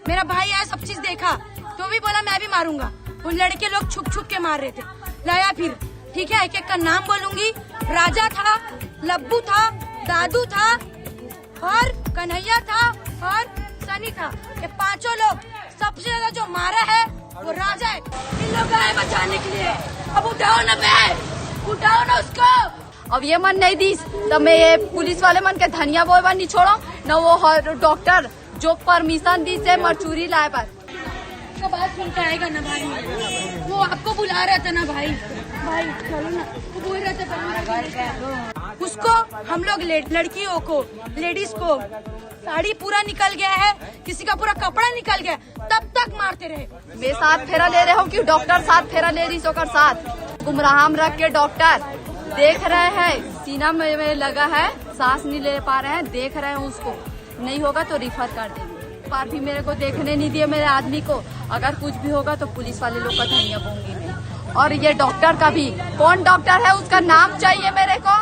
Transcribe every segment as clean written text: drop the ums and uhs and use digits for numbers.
मेरा भाई आया, सब चीज देखा तो भी बोला मैं भी मारूंगा। वो लड़के लोग छुप छुप के मार रहे थे, लाया फिर। ठीक है, एक एक का नाम बोलूंगी। राजा था, लब्बू था, दादू था और कन्हैया था और सनी था। ये पांचों लोग सबसे ज्यादा जो मारा है वो राजा है। इन लोग आए बचाने के लिए। अब उठाओ ना बे, उठाओ ना उसको। अब ये मन नहीं दी तब मैं ये पुलिस वाले मन के धनिया बोल नहीं छोड़ो न वो डॉक्टर जो परमिशन दी से मरचूरी लाए पर उसका बात सुन के आएगा ना भाई। वो आपको बुला रहा था ना भाई। भाई चलो ना, वो बोल रहा था उसको। हम लोग लड़कियों को, लेडीज को साड़ी पूरा निकल गया है, किसी का पूरा कपड़ा निकल गया, तब तक मारते रहे। मैं साथ फेरा ले रहे हूँ कि डॉक्टर साथ फेरा ले रही सोकर साथ गुमराह में रख के डॉक्टर देख रहे हैं, सीना में लगा है, सांस नहीं ले पा रहे हैं, देख रहे हैं उसको, नहीं होगा तो रिफर कर देंगे। पर भी मेरे को देखने नहीं दिए मेरे आदमी को। अगर कुछ भी होगा तो पुलिस वाले लोग का धनिया बोंगी मैं। और ये डॉक्टर का भी, कौन डॉक्टर है उसका नाम चाहिए मेरे को।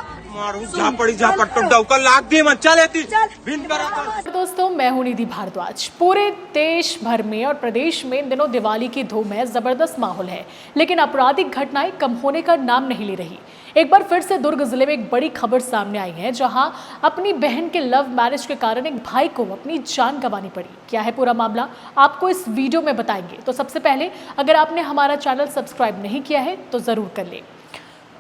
दोस्तों, मैं हूं निधि भारद्वाज। पूरे देश भर में और प्रदेश में इन दिनों दिवाली की धूम है, जबरदस्त माहौल है, लेकिन आपराधिक घटनाएं कम होने का नाम नहीं ले रही। एक बार फिर से दुर्ग जिले में एक बड़ी खबर सामने आई है, जहां अपनी बहन के लव मैरिज के कारण एक भाई को अपनी जान गंवानी पड़ी। क्या है पूरा मामला, आपको इस वीडियो में बताएंगे। तो सबसे पहले, अगर आपने हमारा चैनल सब्सक्राइब नहीं किया है तो जरूर कर लें।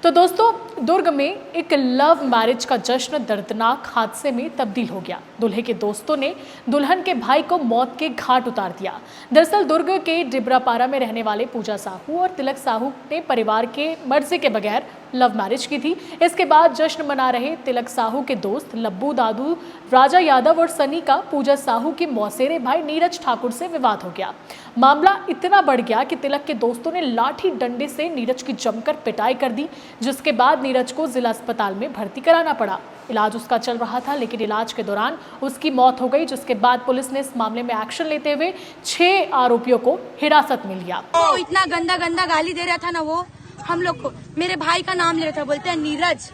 तो दोस्तों, दुर्ग में एक लव मैरिज का जश्न दर्दनाक हादसे में तब्दील हो गया। दूल्हे के दोस्तों ने दुल्हन के भाई को मौत के घाट उतार दिया। दरअसल दुर्ग के डिबरापारा में रहने वाले पूजा साहू और तिलक साहू ने परिवार के मर्जी के बगैर लव मैरिज की थी। इसके बाद जश्न मना रहे तिलक साहू के दोस्त लब्बू, दादू, राजा यादव और सनी का पूजा साहू के मौसेरे भाई नीरज ठाकुर से विवाद हो गया। मामला इतना बढ़ गया कि तिलक के दोस्तों ने लाठी डंडे से नीरज की जमकर पिटाई कर दी, जिसके बाद नीरज को जिला अस्पताल में भर्ती कराना पड़ा। इलाज उसका चल रहा था, लेकिन इलाज के दौरान उसकी मौत हो गई, जिसके बाद पुलिस ने इस मामले में एक्शन लेते हुए 6 आरोपियों को हिरासत में लिया। वो इतना गंदा गंदा गाली दे रहा था ना, वो हम लोग को, मेरे भाई का नाम ले रहा था, बोलते हैं नीरज,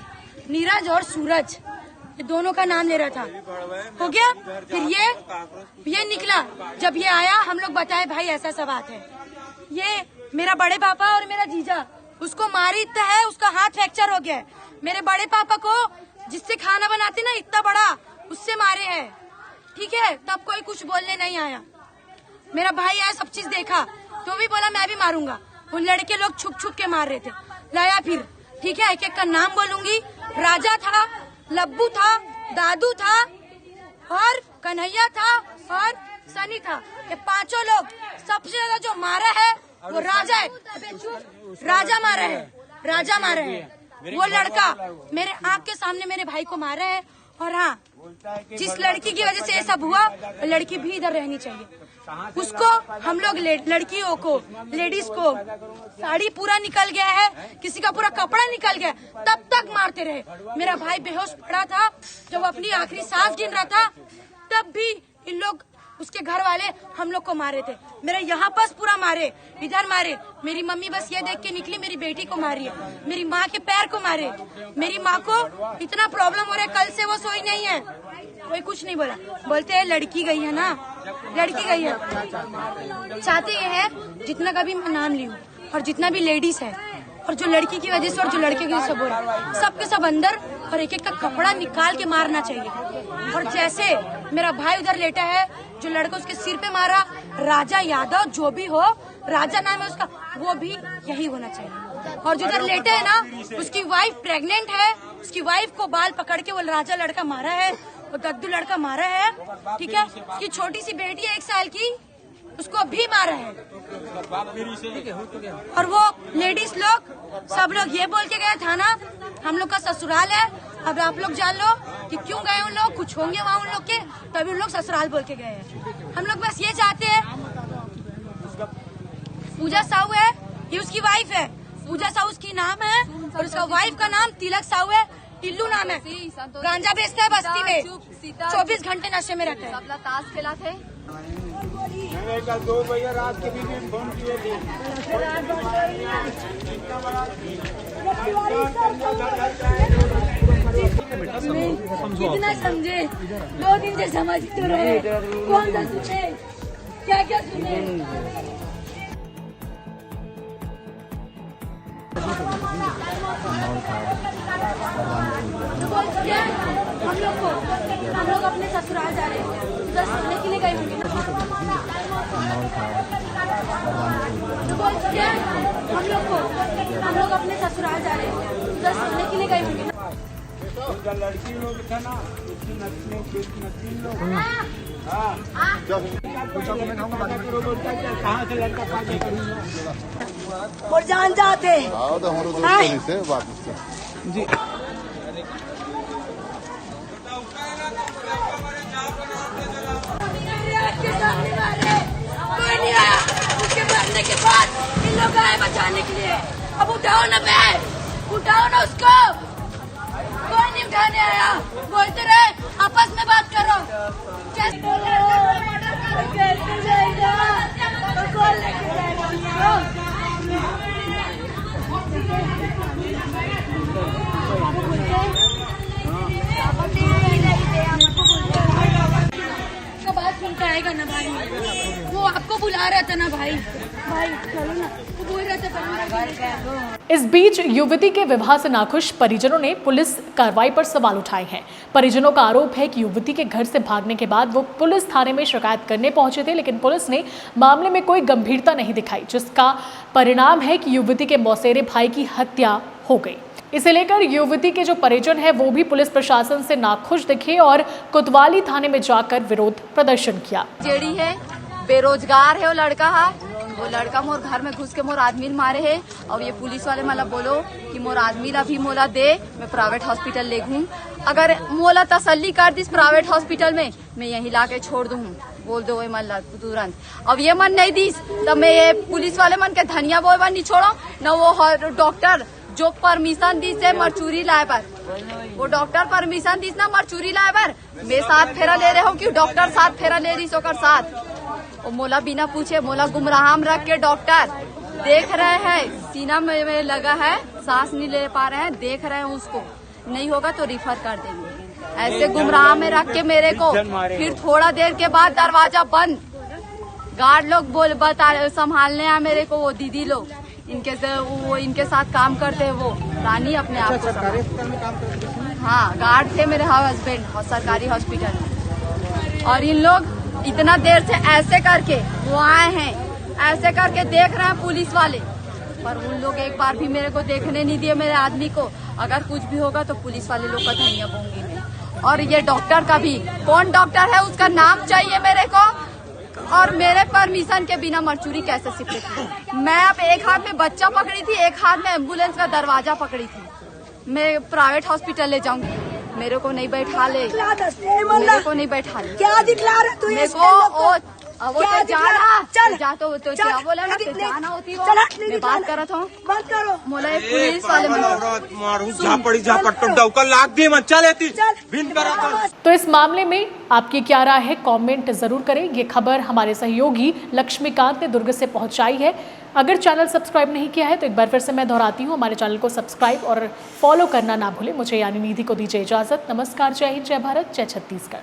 नीरज और सूरज, ये दोनों का नाम ले रहा था। हो गया, फिर ये निकला। जब ये आया, हम लोग बताए भाई ऐसा सब बात है। ये मेरा बड़े पापा और मेरा जीजा उसको मारी इतना है, उसका हाथ फ्रैक्चर हो गया है। मेरे बड़े पापा को जिससे खाना बनाते ना इतना बड़ा, उससे मारे हैं। ठीक है, तब कोई कुछ बोलने नहीं आया। मेरा भाई आया, सब चीज देखा तो भी बोला मैं भी मारूंगा। वो लड़के लोग छुप छुप के मार रहे थे, लाया फिर। ठीक है, एक एक का नाम बोलूंगी। राजा था, लब्बू था, दादू था और कन्हैया था और सनी था। ये पांचों लोग सबसे ज्यादा जो मारा है वो राजा है। राजा मारा है, राजा मारा है। वो लड़का मेरे आंख के सामने मेरे भाई को मारा है। और हाँ, जिस लड़की की वजह से ये सब हुआ, वो लड़की भी इधर रहनी चाहिए। उसको हम लोग लड़कियों को, लेडीज को साड़ी पूरा निकल गया है, किसी का पूरा कपड़ा निकल गया, तब तक मारते रहे। मेरा भाई बेहोश पड़ा था, जब अपनी आखिरी सांस गिन रहा था, तब भी इन लोग, उसके घर वाले हम लोग को मारे थे। मेरे यहाँ पास पूरा मारे, इधर मारे। मेरी मम्मी बस ये देख के निकली, मेरी बेटी को मारी है। मेरी माँ के पैर को मारे। मेरी माँ को इतना प्रॉब्लम हो रहा है, कल से वो सोई नहीं है। कोई कुछ नहीं बोला, बोलते हैं लड़की गई है ना, लड़की गई है। चाहते ये है जितना का भी मैं नाम ली हूँ और जितना भी लेडीज है और जो लड़की की वजह से और जो लड़के की वजह से बोल रहा है, सबके सब अंदर, और एक एक का कपड़ा निकाल के मारना चाहिए। और जैसे मेरा भाई उधर लेटा है, जो लड़का उसके सिर पे मारा, राजा यादव जो भी हो, राजा नाम है उसका, वो भी यही होना चाहिए। और जो उधर लेटे है ना, उसकी वाइफ प्रेग्नेंट है, उसकी वाइफ को बाल पकड़ के वो राजा लड़का मारा है, वो दद्दू लड़का मारा है। ठीक है, उसकी छोटी सी बेटी है 1 साल की, उसको भी मारा है। और वो लेडीज लोग, सब लोग ये बोल के गए थाना, हम लोग का ससुराल है। अब आप लोग जान लो कि क्यों गए उन लोग, कुछ होंगे वहाँ उन लोग के, तभी उन लोग ससुराल बोल के गए हैं। हम लोग बस ये चाहते हैं, पूजा साहू है, ये उसकी वाइफ है, पूजा साहू उसकी नाम है, और उसका वाइफ का नाम तिलक साहू है, टिल्लू नाम है। गांजा बेचता है बस्ती में, 24 घंटे नशे में रहता है। ताश खेला थे, कल 2 बजे रात के भी फोन किए थे। कितना समझे, 2 दिन से समझ तो रहे, कौन सा सुने, क्या हम लोग अपने ससुराल जा रहे हैं, उधर सोने के लिए गए होंगे। हम लोग अपने ससुराल जा रहे हैं, उधर सोने के लिए गए होंगे। उनका लड़की लोग था ना, उसकी नस्ली लोग। हाँ, कहाँ से लड़का पाके और जान जाते जी। कोई नहीं आया, उसके मरने के बाद इन लोग आए बचाने के लिए। अब उठाओ ना बे, उठाओ ना उसको, कोई नहीं उठाने आया। बोलते रहे आपस में बात करो। कैसे जाएगा, कौन लेके जाएगा? बात सुन के आएगा ना भाई, वो आपको बुला रहा था ना भाई, चलो ना, वो बोल रहा था। इस बीच युवती के विवाह से नाखुश परिजनों ने पुलिस कार्रवाई पर सवाल उठाए हैं। परिजनों का आरोप है कि युवती के घर से भागने के बाद वो पुलिस थाने में शिकायत करने पहुंचे थे, लेकिन पुलिस ने मामले में कोई गंभीरता नहीं दिखाई, जिसका परिणाम है कि युवती के मौसेरे भाई की हत्या हो गई। इसे लेकर युवती के जो परिजन है वो भी पुलिस प्रशासन से नाखुश दिखे और कोतवाली थाने में जाकर विरोध प्रदर्शन किया। जेडी है, बेरोजगार है वो लड़का मोर घर में घुस के मोर आदमी मारे है, और ये पुलिस वाले मतलब बोलो कि मोर आदमी ला भी मोला दे, मैं प्राइवेट हॉस्पिटल ले घूम। अगर मोला तसल्ली कर दिस प्राइवेट हॉस्पिटल में, मैं यहीं ला के छोड़ दूँ, बोल दो मतलब तुरंत। अब ये मन नहीं दिस तब मैं ये पुलिस वाले मन के धनिया बोल नहीं छोड़ो न। वो डॉक्टर जो परमिशन दी से मरचूरी लाए पर, वो डॉक्टर परमिशन दी ना मरचूरी लाए पर, मैं साथ फेरा ले रहे हो क्यों? डॉक्टर साथ फेरा ले रही सोकर साथ, और मोला बिना पूछे मोला गुमराहम रख के डॉक्टर देख रहे हैं, सीना में लगा है, सांस नहीं ले पा रहे हैं, देख रहे हैं उसको, नहीं होगा तो रिफर कर देंगे। ऐसे गुमराह में रख के मेरे को, फिर थोड़ा देर के बाद दरवाजा बंद, गार्ड लोग बता संभालने आए मेरे को, वो दीदी लोग इनके साथ काम करते हैं, वो रानी अपने आप को। हाँ, गार्ड थे मेरे हस्बैंड सरकारी हॉस्पिटल में, और इन लोग इतना देर से ऐसे करके वो आए हैं, ऐसे करके देख रहे हैं पुलिस वाले, पर उन लोग एक बार भी मेरे को देखने नहीं दिए मेरे आदमी को। अगर कुछ भी होगा तो पुलिस वाले लोग का धनिया बोंगी मैं। और ये डॉक्टर का भी, कौन डॉक्टर है उसका नाम चाहिए मेरे को, और मेरे परमिशन के बिना मरचूरी कैसे सिपटी थी। मैं अब एक हाथ में बच्चा पकड़ी थी, एक हाथ में एम्बुलेंस का दरवाजा पकड़ी थी। मैं प्राइवेट हॉस्पिटल ले जाऊंगी, मेरे को नहीं बैठा ले, मेरे को नहीं बैठा ले। क्या दिखला रहा तू? मेरे को वो तो जाना, जा तो क्या बोला ना, जाना होती हो, मैं बात कर रहा था, बात करो। मोला पुलिस वाले तो इस मामले में आपकी क्या राय है, कमेंट जरूर करें। ये खबर हमारे सहयोगी लक्ष्मीकांत ने दुर्ग से पहुंचाई है। अगर चैनल सब्सक्राइब नहीं किया है तो एक बार फिर से मैं दोहराती हूँ, हमारे चैनल को सब्सक्राइब और फॉलो करना ना भूलें। मुझे यानी निधि को दीजिए इजाजत। नमस्कार, जय हिंद, जय भारत, जय छत्तीसगढ़।